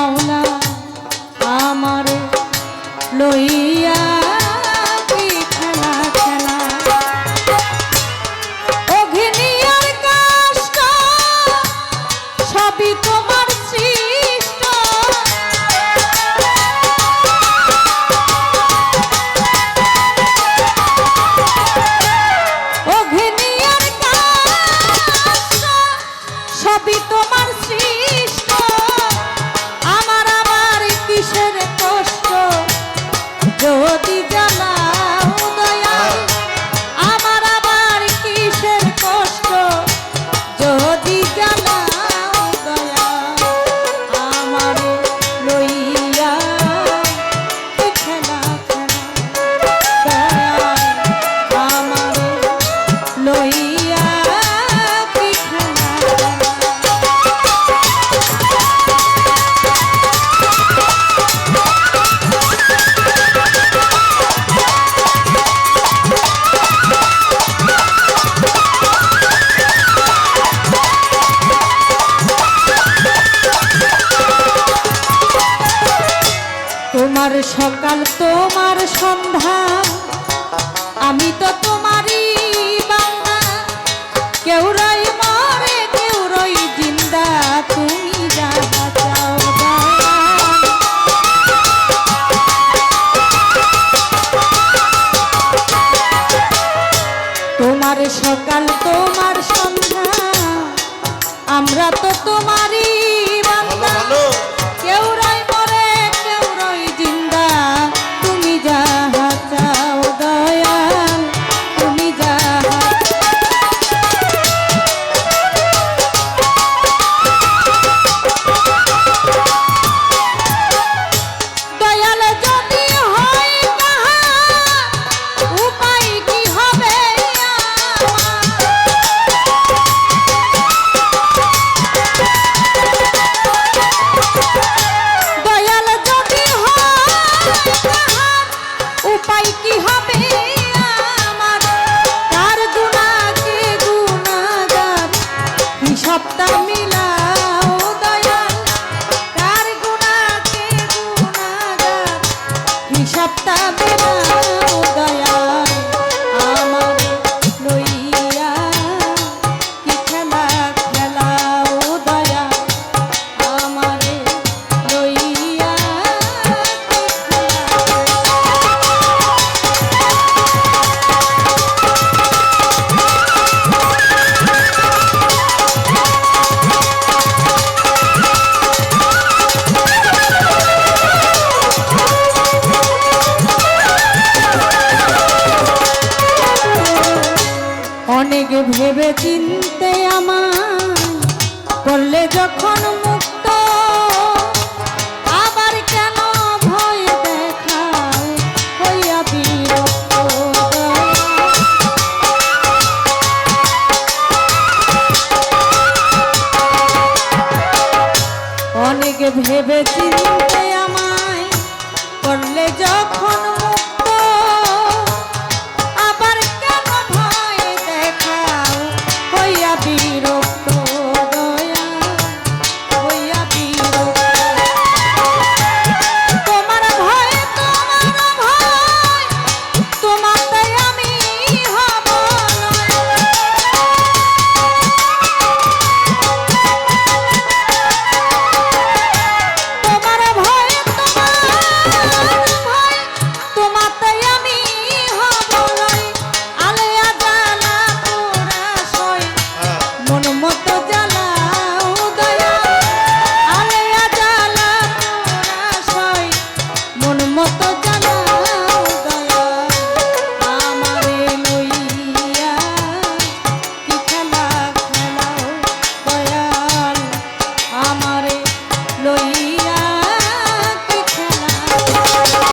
মাওলা আমার লইয়া কি খেলা খেলা অঘিনিয়ার কষ্ট সবই তোমার সৃষ্ট অঘিনিয়ার কষ্ট সবই তোমার সৃষ্ট আমার আবার কিসের কষ্ট যদি জানাও দয়াল আমার আবার কিসের কষ্ট যদি জানাও দয়াল আমার লইয়া কি খেলা খেলা দয়াল আমার লইয়া কি খেলা তোমার সকাল তোমার সন্ধ্যা আমি তো তোমারই বান্দা কেউ রই মরে কেউ রই জিন্দা তুমি যাহা চাও দয়াল তোমার সকাল তোমার সন্ধ্যা আমরা তো তোমারই বান্দা কেউ রই মরে কেউ রই জিন্দা তুমি যাহা চাও দয়াল তুমি যাহা দয়াল যদি হয় তাহা উপায় কি হবে দয়াল যদি হয় তাহা উপায় কি হবে আমার কার গুনাহকে গুনাহগার হিসাবটা মিলাও দয়াল কার গুনাহকে গুনাহগার হিসাবটা মিলাও দয়াল আমার লইয়া কি খেলা খেলাও দয়াল আমার লইয়া কি অনেক ভেবে চিনতে আমার করলে যখন